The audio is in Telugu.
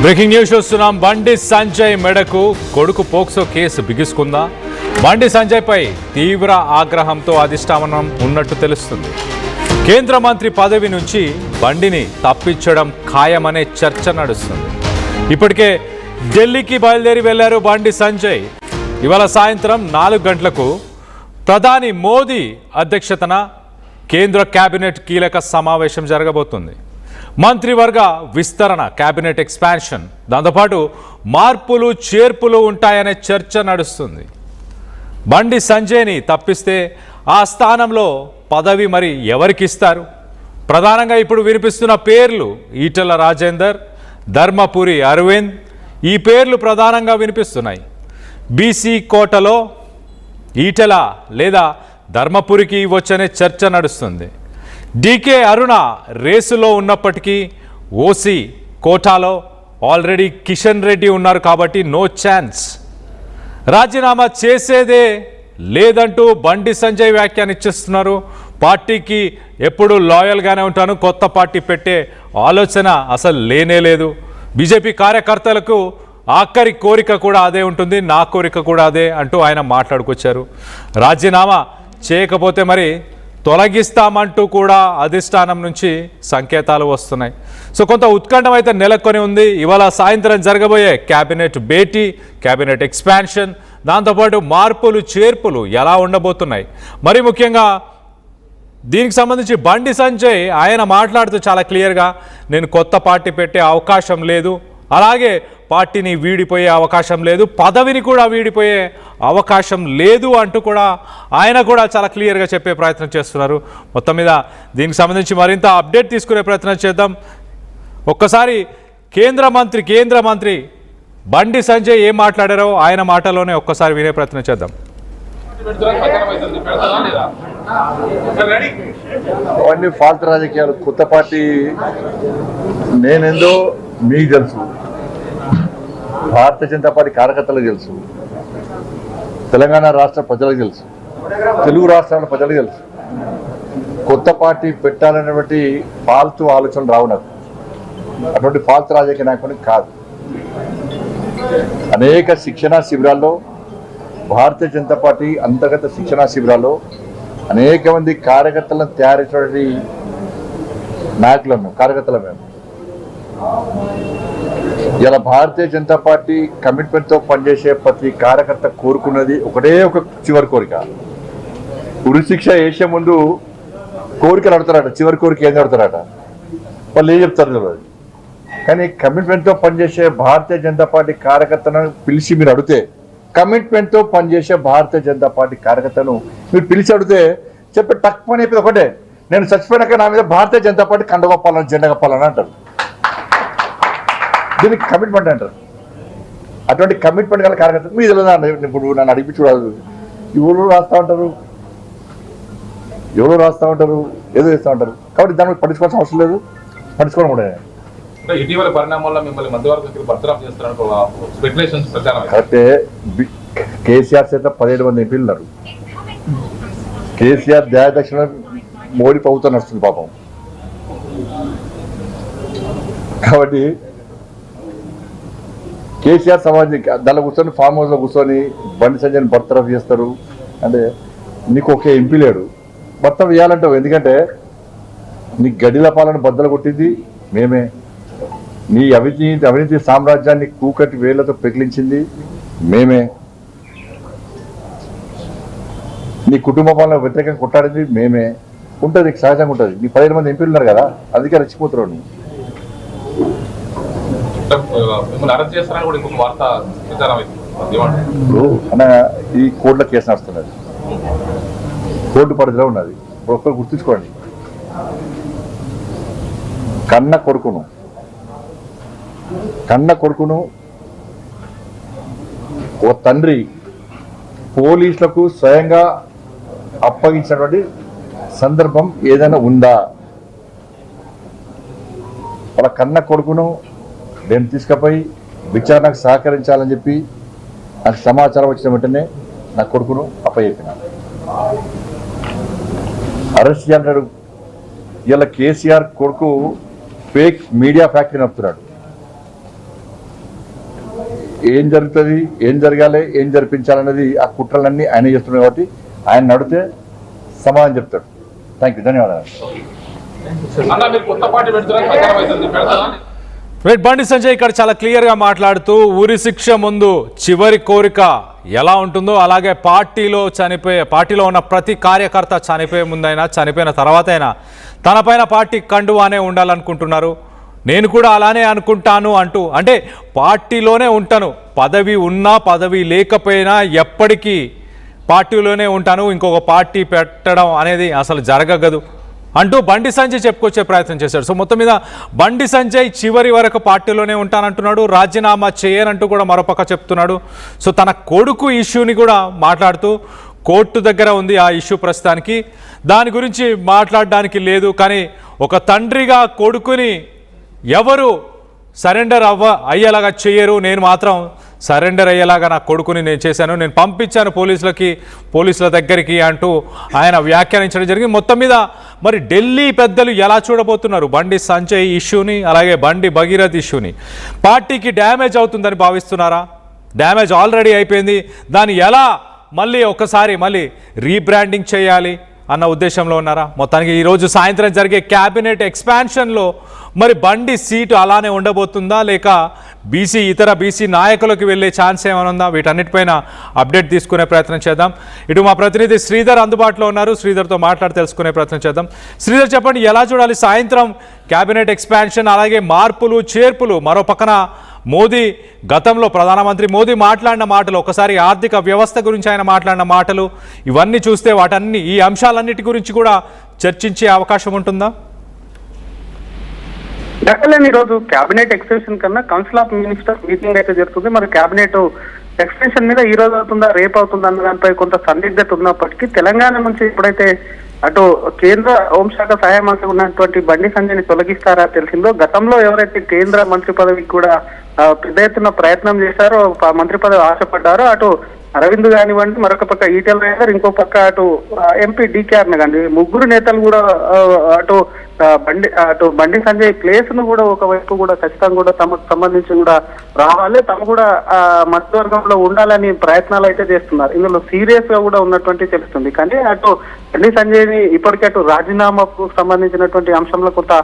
బ్రేకింగ్ న్యూస్ చూస్తున్నాం. బండి సంజయ్ మెడకు కొడుకు పోక్సో కేసు బిగుసుకుందా? బండి సంజయ్పై తీవ్ర ఆగ్రహంతో అధిష్టానం ఉన్నట్టు తెలుస్తుంది. కేంద్ర మంత్రి పదవి నుంచి బండిని తప్పించడం ఖాయమనే చర్చ నడుస్తుంది. ఇప్పటికే ఢిల్లీకి బయలుదేరి వెళ్లారు బండి సంజయ్. ఇవాళ సాయంత్రం 4 గంటలకు ప్రధాని మోదీ అధ్యక్షతన కేంద్ర కేబినెట్ కీలక సమావేశం జరగబోతుంది. మంత్రివర్గ విస్తరణ, కేబినెట్ ఎక్స్పాన్షన్, దాంతోపాటు మార్పులు చేర్పులు ఉంటాయనే చర్చ నడుస్తుంది. బండి సంజయ్ని తప్పిస్తే ఆ స్థానంలో పదవి మరి ఎవరికి ఇస్తారు? ప్రధానంగా ఇప్పుడు వినిపిస్తున్న పేర్లు ఈటెల రాజేందర్, ధర్మపురి అరవింద్, ఈ పేర్లు ప్రధానంగా వినిపిస్తున్నాయి. బీసీ కోటలో ఈటెల లేదా ధర్మపురికి ఇవ్వచ్చనే చర్చ నడుస్తుంది. డీకే అరుణ రేసులో ఉన్నప్పటికీ ఓసీ కోటాలో ఆల్రెడీ కిషన్ రెడ్డి ఉన్నారు కాబట్టి నో ఛాన్స్. రాజీనామా చేసేదే లేదంటూ బండి సంజయ్ వ్యాఖ్యానిస్తున్నారు. పార్టీకి ఎప్పుడు లాయల్గానే ఉంటాను, కొత్త పార్టీ పెట్టే ఆలోచన అసలు లేనే లేదు. బీజేపీ కార్యకర్తలకు ఆఖరి కోరిక కూడా అదే ఉంటుంది, నా కోరిక కూడా అదే అంటూ ఆయన మాట్లాడుకొచ్చారు. రాజీనామా చేయకపోతే మరి తొలగిస్తామంటూ కూడా అధిష్టానం నుంచి సంకేతాలు వస్తున్నాయి. సో కొంత ఉత్కంఠం అయితే నెలకొని ఉంది. ఇవాళ సాయంత్రం జరగబోయే క్యాబినెట్ భేటీ, క్యాబినెట్ ఎక్స్పాన్షన్, దాంతోపాటు మార్పులు చేర్పులు ఎలా ఉండబోతున్నాయి? మరి ముఖ్యంగా దీనికి సంబంధించి బండి సంజయ్ ఆయన మాట్లాడుతూ చాలా క్లియర్గా నేను కొత్త పార్టీ పెట్టే అవకాశం లేదు, అలాగే పార్టీని వీడిపోయే అవకాశం లేదు, పదవిని కూడా వీడిపోయే అవకాశం లేదు అంటూ కూడా ఆయన కూడా చాలా క్లియర్గా చెప్పే ప్రయత్నం చేస్తున్నారు. మొత్తం మీద దీనికి సంబంధించి మరింత అప్డేట్ తీసుకునే ప్రయత్నం చేద్దాం. ఒక్కసారి కేంద్ర మంత్రి బండి సంజయ్ ఏం మాట్లాడారో ఆయన మాటలోనే ఒక్కసారి వినే ప్రయత్నం చేద్దాం. అవన్నీ ఫాల్తు రాజకీయాలు. కొత్త పార్టీ నేనేందో మీకు తెలుసు, భారతీయ జనతా పార్టీ కార్యకర్తలకు తెలుసు, తెలంగాణ రాష్ట్ర ప్రజలకు తెలుసు, తెలుగు రాష్ట్రాల ప్రజలకు తెలుసు. కొత్త పార్టీ పెట్టాలనేటువంటి ఫాల్తు ఆలోచనలు రావు నాకు. అటువంటి ఫాల్తు రాజకీయ నాయకుడిని కాదు. అనేక శిక్షణా శిబిరాల్లో, భారతీయ జనతా పార్టీ అంతర్గత శిక్షణా శిబిరాల్లో అనేక మంది కార్యకర్తలను తయారైనటువంటి నాయకులను, కార్యకర్తల మేము ఇలా భారతీయ జనతా పార్టీ కమిట్మెంట్తో పనిచేసే ప్రతి కార్యకర్త కోరుకున్నది ఒకటే ఒక చివరి కోరిక. ఉరిశిక్ష వేసే ముందు కోరికలు అడుగుతారట, చివరి కోరిక ఏం అడుగుతారట, వాళ్ళు ఏం చెప్తారు తెలియదు. కానీ కమిట్మెంట్తో పనిచేసే భారతీయ జనతా పార్టీ కార్యకర్తను పిలిచి మీరు అడిగితే, కమిట్మెంట్తో పనిచేసే భారతీయ జనతా పార్టీ కార్యకర్తను మీరు పిలిచి అడిగితే చెప్పే తక్కువ అయిపోయింది ఒకటే, నేను చచ్చిపోయినాక నా మీద భారతీయ జనతా పార్టీ కండగొప్పాలని, జెండా కప్పాలని అంటారు. దీనికి కమిట్మెంట్ అంటారు. అటువంటి కమిట్మెంట్ గల కార్యకర్తలు మీరు తెలియదు. ఇప్పుడు నన్ను అడిగి చూడాలి, ఎవరు రాస్తూ ఉంటారు, ఏదో చేస్తూ ఉంటారు. కాబట్టి దాన్ని పట్టించుకోవాల్సిన అవసరం లేదు, పట్టించుకోవడం కూడా. ఇటీవల పరిణామాల్లో మిమ్మల్ని మధ్యవర్గ బర్తరఫ్ చేస్తున్నారు కరెక్టే. కేసీఆర్ చేత 17 మంది ఎంపీలు ఉన్నారు. కేసీఆర్ దయాదక్షిణ మోడీ ప్రభుత్వం నడుస్తుంది పాపం. కాబట్టి కేసీఆర్ సమాజం దానిలో కూర్చొని ఫామ్ హౌస్లో కూర్చొని బండి సంజయ్ని బర్తరఫ్ చేస్తారు అంటే నీకు ఒకే ఎంపీ లేడు, బర్తరఫ్ చేయాలంటావు. ఎందుకంటే నీ గడిల పాలన బద్దలు కొట్టింది మేమే, నీ అవినీతి సామ్రాజ్యాన్ని కూకటి వేళ్లతో పెకిలించింది మేమే, నీ కుటుంబ పాలన వ్యతిరేకంగా కొట్టాడింది మేమే. ఉంటుంది, నీకు సహజంగా ఉంటుంది. నీ 15 మంది ఎంపీలు ఉన్నారు కదా, అందుకే రెచ్చిపోతున్నావు నువ్వు. అన్న ఈ కోర్టులో కేసు నడుస్తున్నది, కోర్టు పరిధిలో ఉన్నది. ఒక్కరు గుర్తుంచుకోండి, కన్న కొడుకును ఓ తండ్రి పోలీసులకు స్వయంగా అప్పగించినటువంటి సందర్భం ఏదైనా ఉందా? వాళ్ళ కన్న కొడుకును నేను తీసుకుపోయి విచారణకు సహకరించాలని చెప్పి నాకు సమాచారం వచ్చిన వెంటనే నా కొడుకును అప్పచెప్పిన. అరెస్ట్ చేయాలంటాడు. ఇలా కేసీఆర్ కొడుకు ఫేక్ మీడియా ఫ్యాక్టరీ నడుపుతున్నాడు. ఏం జరుగుతుంది, ఏం జరగాలి, ఏం జరిపించాలన్నది ఆ కుట్రలన్నీ ఆయన చేస్తున్నాయి కాబట్టి ఆయన నడితే సమాధానం చెప్తాడు. థ్యాంక్ యూ, ధన్యవాదాలు. అన్న మీరు కొత్త పార్టీ పెడుతున్నారు, ప్రచారం అవుతుంది, పెడతారా? రైట్, బండి సంజయ్ ఇక్కడ చాలా క్లియర్గా మాట్లాడుతూ ఉరి శిక్ష ముందు చివరి కోరిక ఎలా ఉంటుందో అలాగే పార్టీలో ఉన్న ప్రతి కార్యకర్త చనిపోయే ముందైనా చనిపోయిన తర్వాత అయినా తనపైన పార్టీ కండువానే ఉండాలనుకుంటున్నారు. నేను కూడా అలానే అనుకుంటాను అంటూ, అంటే పార్టీలోనే ఉంటాను, పదవి ఉన్నా పదవి లేకపోయినా ఎప్పటికీ పార్టీలోనే ఉంటాను, ఇంకొక పార్టీ పెట్టడం అనేది అసలు జరగదు అంటూ బండి సంజయ్ చెప్పుకొచ్చే ప్రయత్నం చేశాడు. సో మొత్తం మీద బండి సంజయ్ చివరి వరకు పార్టీలోనే ఉంటానంటున్నాడు, రాజీనామా చేయనంటూ కూడా మరోపక్క చెప్తున్నాడు. సో తన కొడుకు ఇష్యూని కూడా మాట్లాడుతూ కోర్టు దగ్గర ఉంది ఆ ఇష్యూ ప్రస్తుతానికి, దాని గురించి మాట్లాడడానికి లేదు. కానీ ఒక తండ్రిగా కొడుకుని ఎవరు సరెండర్ అయ్యేలాగా చేయరు, నేను మాత్రం సరెండర్ అయ్యేలాగా నా కొడుకుని నేను చేశాను, నేను పంపించాను పోలీసుల దగ్గరికి అంటూ ఆయన వ్యాఖ్యానించడం జరిగింది. మొత్తం మీద మరి ఢిల్లీ పెద్దలు ఎలా చూడబోతున్నారు బండి సంజయ్ ఇష్యూని, అలాగే బండి భగీరథ్ ఇష్యూని? పార్టీకి డ్యామేజ్ అవుతుందని భావిస్తున్నారా? డ్యామేజ్ ఆల్రెడీ అయిపోయింది, దాన్ని ఎలా మళ్ళీ రీబ్రాండింగ్ చేయాలి అన్న ఉద్దేశంలో ఉన్నారా? మొత్తానికి ఈరోజు సాయంత్రం జరిగే క్యాబినెట్ ఎక్స్పాన్షన్లో మరి బండి సీటు అలానే ఉండబోతుందా, లేక ఇతర బీసీ నాయకులకు వెళ్ళే ఛాన్స్ ఏమైనా ఉందా? వీటన్నిటిపైన అప్డేట్ తీసుకునే ప్రయత్నం చేద్దాం. ఇటు మా ప్రతినిధి శ్రీధర్ అందుబాటులో ఉన్నారు, శ్రీధర్తో మాట్లాడి తెలుసుకునే ప్రయత్నం చేద్దాం. శ్రీధర్, చెప్పండి, ఎలా చూడాలి సాయంత్రం క్యాబినెట్ ఎక్స్పాన్షన్, అలాగే మార్పులు చేర్పులు? మరో పక్కన మోదీ, గతంలో ప్రధానమంత్రి మోదీ మాట్లాడిన మాటలు, ఒకసారి ఆర్థిక వ్యవస్థ గురించి ఆయన మాట్లాడిన మాటలు, ఇవన్నీ చూస్తే ఈ అంశాలన్నిటి గురించి కూడా చర్చించే అవకాశం ఉంటుందా? ఈ రోజు కేబినెట్ ఎక్స్టెన్షన్ కన్నా కౌన్సిల్ ఆఫ్ మినిస్టర్స్ మీటింగ్ అయితే జరుగుతుంది. మరి కేబినెట్ ఎక్స్టెన్షన్ మీద ఈ రోజు అవుతుందా రేపు అవుతుందా అన్న దానిపై కొంత సందిగ్ధత ఉన్నప్పటికీ తెలంగాణ నుంచి ఎప్పుడైతే అటు కేంద్ర హోంశాఖ సహాయ మంత్రి ఉన్నటువంటి బండి సంజయ్ని తొలగిస్తారా తెలిసిందో, గతంలో ఎవరైతే కేంద్ర మంత్రి పదవికి కూడా పెద్ద ఎత్తున ప్రయత్నం చేశారో, మంత్రి పదవి ఆశపడ్డారో, అటు అరవింద్ కానివ్వండి, మరొక పక్క ఈటెల రాజేందర్, ఇంకో పక్క అటు ఎంపీ డీకేఆర్ కానీ ముగ్గురు నేతలు కూడా అటు బండి సంజయ్ ప్లేస్ ను కూడా ఒకవైపు కూడా ఖచ్చితంగా కూడా తమకు సంబంధించి కూడా రావాలి, తమ కూడా మధ్యవర్గంలో ఉండాలని ప్రయత్నాలు అయితే చేస్తున్నారు. ఇందులో సీరియస్ గా కూడా ఉన్నటువంటి తెలుస్తుంది. కానీ అటు బండి సంజయ్ ని ఇప్పటికే అటు రాజీనామాకు సంబంధించినటువంటి అంశంలో కొంత